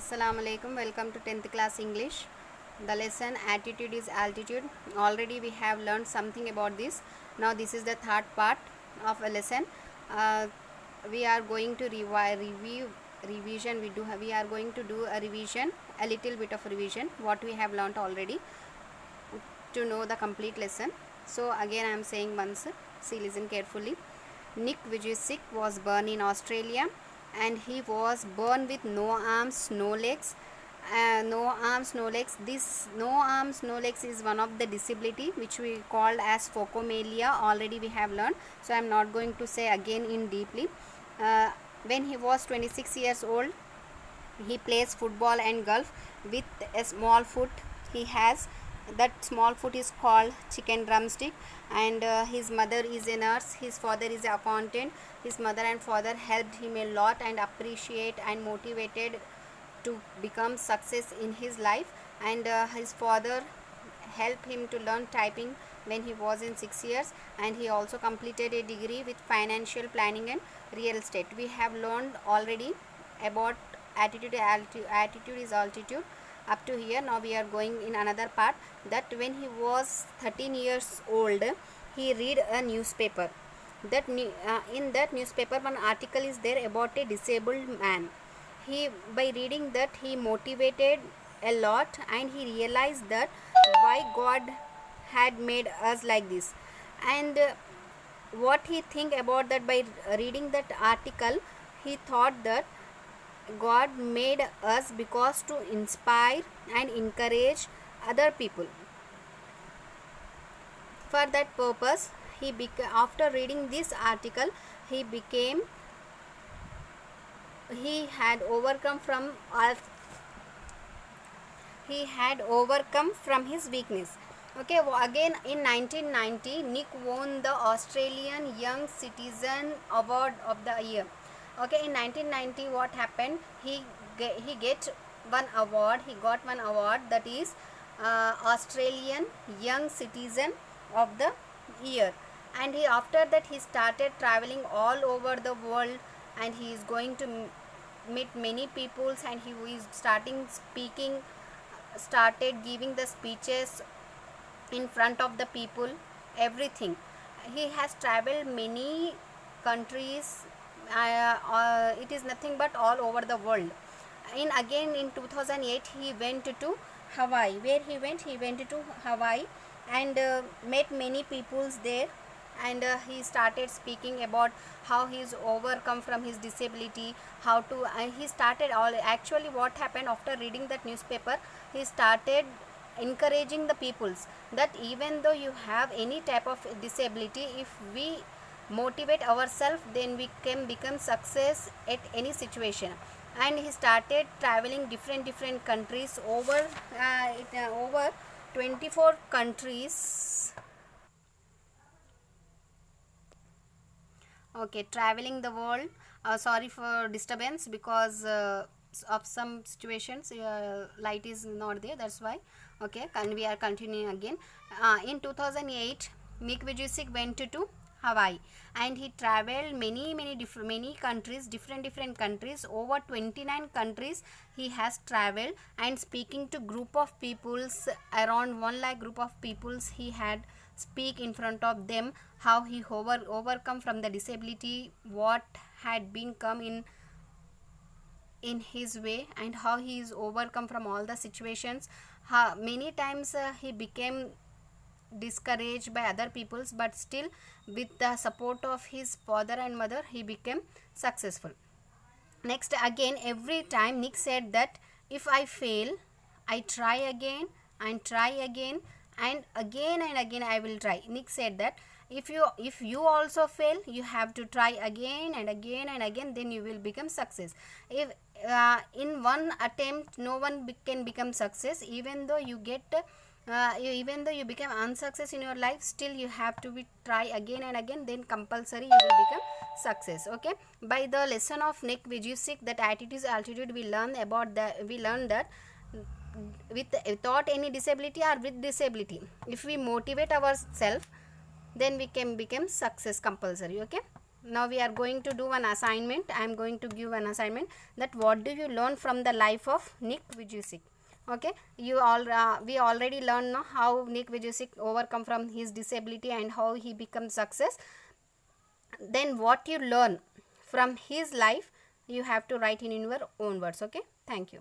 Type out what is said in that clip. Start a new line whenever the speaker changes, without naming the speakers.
Assalamu alaikum. Welcome to 10th class English. The lesson attitude is altitude. Already we have learned something about this. Now this is the third part of a lesson. We are going to revision. We are going to do a revision, a little bit of revision what we have learned already to know the complete lesson. So again I am saying once. See, listen carefully. Nick Vujicic was born in Australia, and he was born with no arms, no legs. No arms, no legs. This no arms, no legs is one of the disability which we called as phocomelia. Already we have learned, so I am not going to say again in deeply. When he was 26 years old, he plays football and golf with a small foot he has. That small foot is called chicken drumstick, and his mother is a nurse, his father is an accountant. His mother and father helped him a lot and appreciate and motivated to become success in his life. And his father helped him to learn typing when he was in 6 years, and he also completed a degree with financial planning and real estate. We have learned already about attitude is altitude up to here. Now we are going in another part, that when he was 13 years old, he read a newspaper. That in that newspaper one article is there about a disabled man. By reading that, he motivated a lot, and he realized that why God had made us like this. And what he think about that, by reading that article, he thought that God made us because to inspire and encourage other people. For that purpose, after reading this article, he had overcome from his weakness. Okay, again in 1990, Nick won the Australian Young Citizen Award of the Year. Okay, in 1990 what happened, he got one award, that is Australian Young Citizen of the Year. And after that he started traveling all over the world, and he is going to meet many peoples, and he is started giving the speeches in front of the people, everything. He has traveled many countries. It is nothing but all over the world. In 2008 he went to Hawaii. Where he went to Hawaii, and met many peoples there, and he started speaking about how he is overcome from his disability, how to he started actually what happened, after reading that newspaper, he started encouraging the peoples that even though you have any type of disability, if we motivate ourselves, then we can become success at any situation. And he started traveling different countries, over 24 countries. Okay, traveling the world. Sorry for disturbance, because of some situations light is not there, that's why. Okay, and we are continuing again. In 2008, Nick Vujicic went to Hawaii, and he traveled many countries, different countries, over 29 countries he has traveled, and speaking to group of peoples, around 1 lakh group of peoples he had speak in front of them, how he overcome from the disability, what had been come in his way, and how he is overcome from all the situations. Many times he became discouraged by other peoples, but still with the support of his father and mother he became successful. Next, again, every time Nick said that if I fail, I try again and try again, and again I will try. Nick said that if you also fail, you have to try again and again, then you will become success. If in one attempt no one can become success, even though you become unsuccess in your life, still you have to try again and again, then compulsory you will become success. Okay, by the lesson of Nick Vujicic, that attitude is altitude, we learned that without any disability or with disability, if we motivate ourselves, then we can become success compulsory. Okay. Now we are going to do one assignment. I am going to give an assignment that what do you learn from the life of Nick Vujicic. Okay, we already learned now how Nick Vujicic overcome from his disability and how he becomes success. Then what you learn from his life, you have to write in your own words. Okay, thank you.